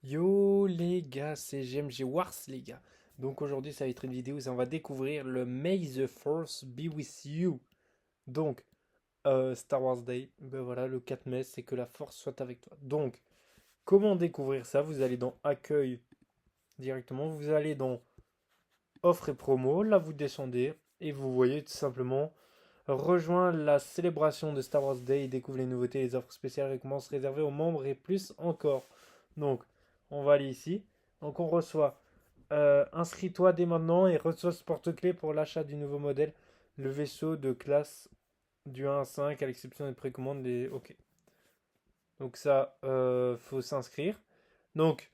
Yo les gars, c'est GMG Wars les gars. Donc aujourd'hui ça va être une vidéo où on va découvrir le May the Force be with you. Donc Star Wars Day, ben voilà le 4 mai c'est que la force soit avec toi. Donc comment découvrir ça? Vous allez dans accueil directement, vous allez dans offre et promo, là vous descendez et vous voyez tout simplement rejoins la célébration de Star Wars Day, découvre les nouveautés, les offres spéciales, récompenses réservées aux membres et plus encore. Donc on va aller ici. Donc on reçoit inscris-toi dès maintenant et reçois ce porte-clés pour l'achat du nouveau modèle. Le vaisseau de classe du 1 à 5 à l'exception des précommandes. Ok. Donc ça, faut s'inscrire. Donc,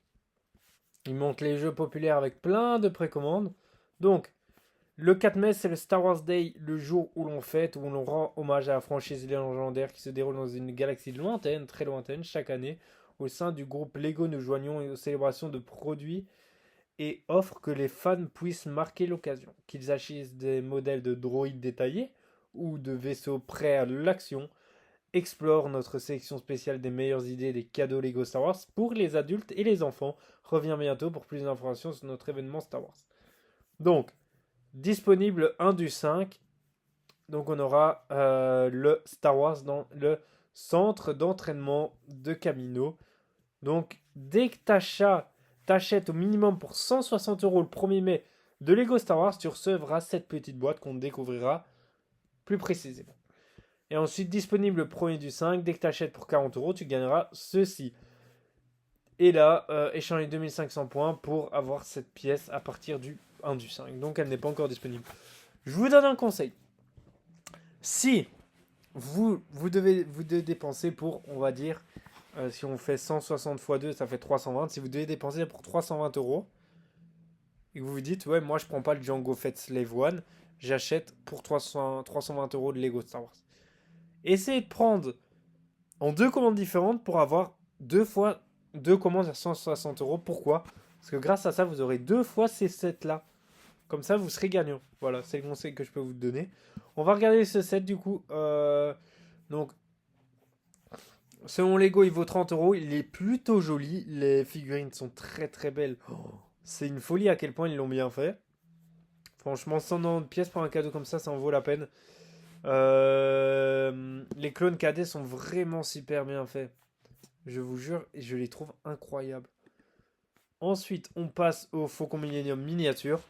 il montre les jeux populaires avec plein de précommandes. Donc, le 4 mai, c'est le Star Wars Day, le jour où l'on fête, où l'on rend hommage à la franchise légendaire qui se déroule dans une galaxie lointaine, très lointaine, chaque année. Au sein du groupe Lego, nous joignons aux célébrations de produits et offre que les fans puissent marquer l'occasion. Qu'ils achètent des modèles de droïdes détaillés ou de vaisseaux prêts à l'action, explore notre sélection spéciale des meilleures idées des cadeaux Lego Star Wars pour les adultes et les enfants. Reviens bientôt pour plus d'informations sur notre événement Star Wars. Donc, disponible 1 du 5. Donc on aura le Star Wars dans le centre d'entraînement de Camino. Donc dès que t'achètes au minimum pour 160 € le 1er mai de Lego Star Wars, tu recevras cette petite boîte qu'on découvrira plus précisément. Et ensuite, disponible le 1er du 5, dès que tu achètes pour 40 €, tu gagneras ceci. Et là, échanger 2500 points pour avoir cette pièce à partir du 1 du 5. Donc elle n'est pas encore disponible. Je vous donne un conseil. Si vous devez dépenser pour, on va dire, si on fait 160 x 2, ça fait 320. Si vous devez dépenser pour 320 € et que vous vous dites, ouais, moi je prends pas le Django Fett Slave One, j'achète pour 320 € de Lego Star Wars. Essayez de prendre en deux commandes différentes pour avoir deux commandes à 160 €. Pourquoi? Parce que grâce à ça, vous aurez deux fois ces sets-là. Comme ça, vous serez gagnant. Voilà, c'est le conseil que je peux vous donner. On va regarder ce set du coup. Donc, selon Lego, il vaut 30 €. Il est plutôt joli. Les figurines sont très très belles. Oh, c'est une folie à quel point ils l'ont bien fait. Franchement, 190 pièces pour un cadeau comme ça en vaut la peine. Les clones cadets sont vraiment super bien faits. Je vous jure, et je les trouve incroyables. Ensuite, on passe au Faucon Millennium miniature.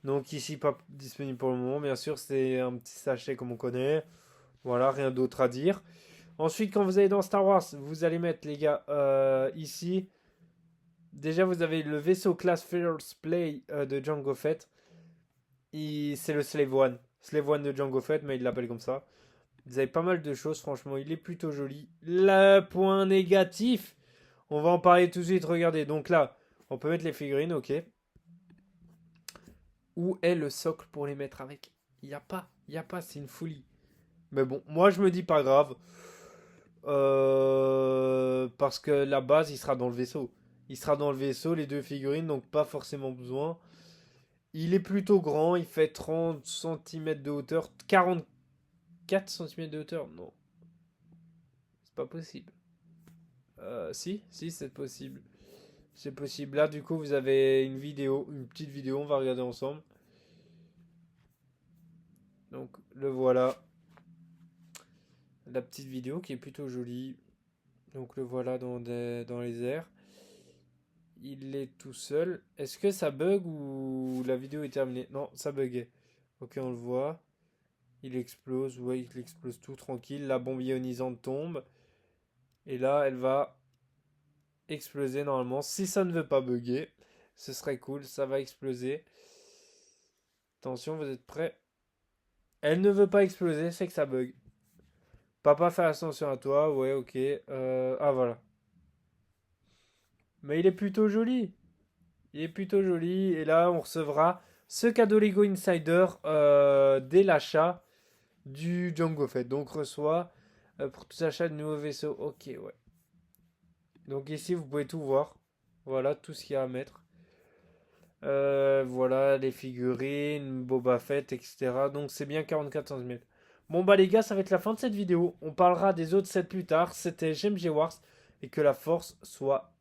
Donc ici, pas disponible pour le moment. Bien sûr, c'est un petit sachet comme on connaît. Voilà, rien d'autre à dire. Ensuite, quand vous allez dans Star Wars, vous allez mettre, les gars, ici. Déjà, vous avez le vaisseau classe First Play de Jango Fett. C'est le Slave One. Slave One de Jango Fett, mais il l'appelle comme ça. Vous avez pas mal de choses, franchement, il est plutôt joli. Le point négatif, on va en parler tout de suite, regardez. Donc là, on peut mettre les figurines, ok. Où est le socle pour les mettre avec? Il n'y a pas, c'est une folie. Mais bon, moi je me dis pas grave. Parce que la base, il sera dans le vaisseau. Il sera dans le vaisseau, les deux figurines, donc pas forcément besoin. Il est plutôt grand, il fait 30 cm de hauteur, 44 cm de hauteur. Non, c'est pas possible. Si, c'est possible. C'est possible. Là, du coup, vous avez une vidéo, une petite vidéo, on va regarder ensemble. Donc, le voilà. La petite vidéo qui est plutôt jolie. Donc, le voilà dans les airs. Il est tout seul. Est-ce que ça bug ou la vidéo est terminée? Non, ça buguait. Ok, on le voit. Il explose. Ouais, il explose tout tranquille. La bombe ionisante tombe. Et là, elle va exploser normalement. Si ça ne veut pas bugger, ce serait cool. Ça va exploser. Attention, vous êtes prêts? Elle ne veut pas exploser, c'est que ça bug. Papa, fais attention à toi. Ouais, ok. Ah, voilà. Mais il est plutôt joli. Il est plutôt joli. Et là, on recevra ce cadeau Lego Insider dès l'achat du Django Fett. Donc, reçoit pour tout achat de nouveaux vaisseaux. Ok, ouais. Donc, ici, vous pouvez tout voir. Voilà, tout ce qu'il y a à mettre. Voilà, les figurines, Boba Fett, etc. Donc, c'est bien 44 cm. Bon, bah, les gars, ça va être la fin de cette vidéo. On parlera des autres sets plus tard. C'était GMG Wars. Et que la force soit